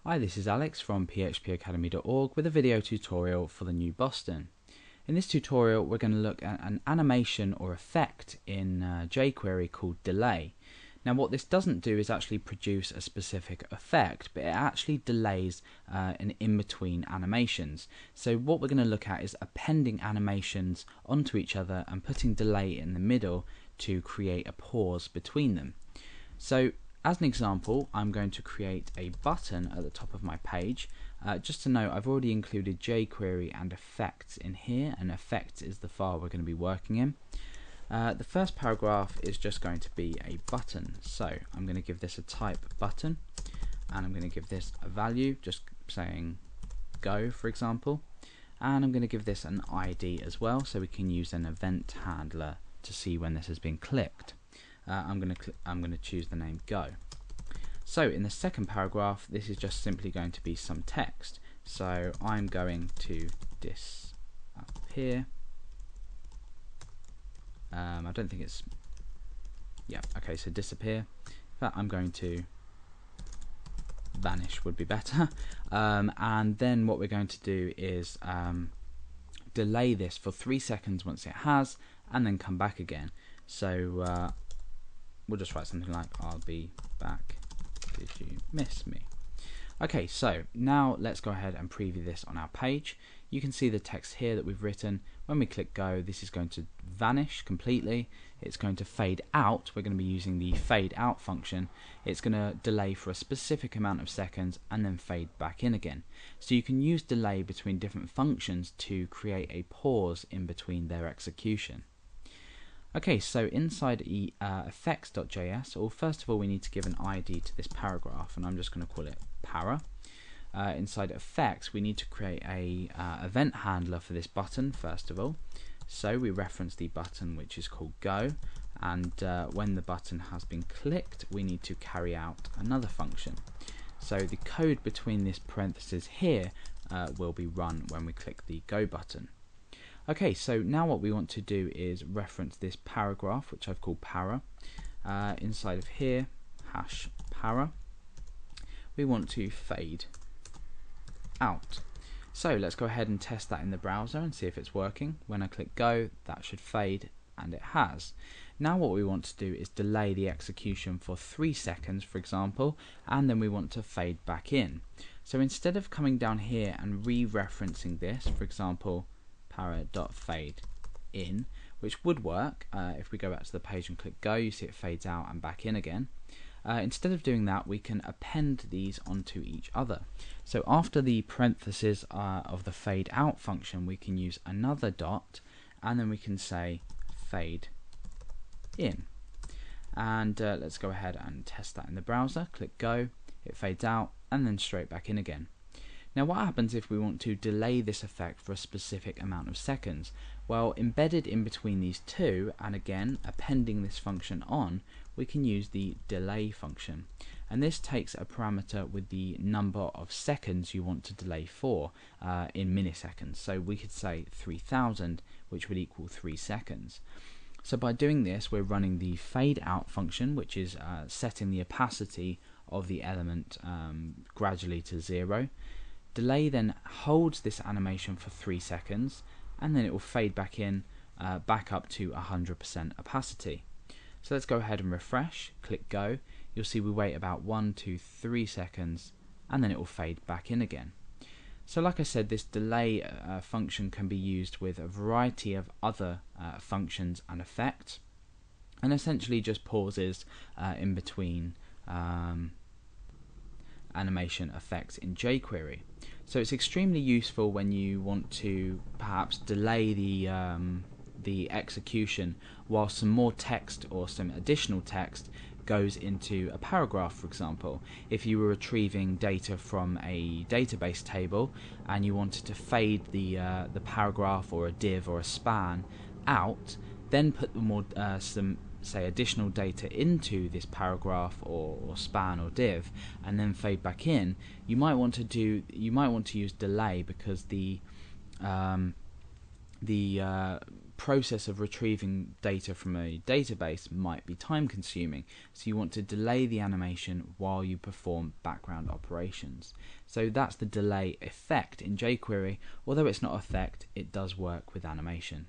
Hi, this is Alex from phpacademy.org with a video tutorial for the new Boston. In this tutorial we're going to look at an animation or effect in jQuery called delay. Now what this doesn't do is actually produce a specific effect, but it actually delays an in-between animations. So what we're going to look at is appending animations onto each other and putting delay in the middle to create a pause between them. So as an example, I'm going to create a button at the top of my page. Just to note, I've already included jQuery and effects in here, and effects is the file we're going to be working in. The first paragraph is just going to be a button, so I'm going to give this a type button, and I'm going to give this a value, just saying go, for example, and I'm going to give this an ID as well, so we can use an event handler to see when this has been clicked. I'm going to choose the name go. So in the second paragraph, this is just simply going to be some text. So I'm going to disappear. I don't think it's, yeah, okay, so disappear. In fact, I'm going to vanish would be better. And then what we're going to do is delay this for 3 seconds once it has, and then come back again. So we'll just write something like, I'll be back, did you miss me? Okay, so now let's go ahead and preview this on our page. You can see the text here that we've written. When we click go, this is going to vanish completely. It's going to fade out. We're going to be using the fade out function. It's going to delay for a specific amount of seconds and then fade back in again. So you can use delay between different functions to create a pause in between their execution. Okay, so inside effects.js, well, first of all we need to give an ID to this paragraph, and I'm just going to call it para. Inside effects we need to create a event handler for this button first of all. So we reference the button which is called go, and when the button has been clicked we need to carry out another function. So the code between this parenthesis here will be run when we click the go button. Okay, so now what we want to do is reference this paragraph, which I've called para. Inside of here, hash para, we want to fade out. So let's go ahead and test that in the browser and see if it's working. When I click go, that should fade, and it has. Now what we want to do is delay the execution for 3 seconds, for example, and then we want to fade back in. So instead of coming down here and re-referencing this, for example, para.fade in, which would work if we go back to the page and click go, you see it fades out and back in again. Instead of doing that, we can append these onto each other. So after the parentheses of the fade out function, we can use another dot, and then we can say fade in. And let's go ahead and test that in the browser. Click go, it fades out, and then straight back in again. Now what happens if we want to delay this effect for a specific amount of seconds? Well, embedded in between these two, and again appending this function on, we can use the delay function, and this takes a parameter with the number of seconds you want to delay for in milliseconds. So we could say 3000, which would equal 3 seconds. So by doing this, we're running the fade out function, which is setting the opacity of the element gradually to 0. Delay then holds this animation for 3 seconds, and then it will fade back in, back up to 100% opacity. So let's go ahead and refresh, click go. You'll see we wait about 1 to 3 seconds, and then it will fade back in again. So like I said, this delay function can be used with a variety of other functions and effects, and essentially just pauses in between animation effects in jQuery. So it's extremely useful when you want to perhaps delay the execution while some more text or some additional text goes into a paragraph, for example. If you were retrieving data from a database table and you wanted to fade the paragraph or a div or a span out, then put more some say additional data into this paragraph or span or div, and then fade back in, you might want to use delay, because the process of retrieving data from a database might be time consuming, so you want to delay the animation while you perform background operations. So that's the delay effect in jQuery. Although it's not effect, it does work with animation.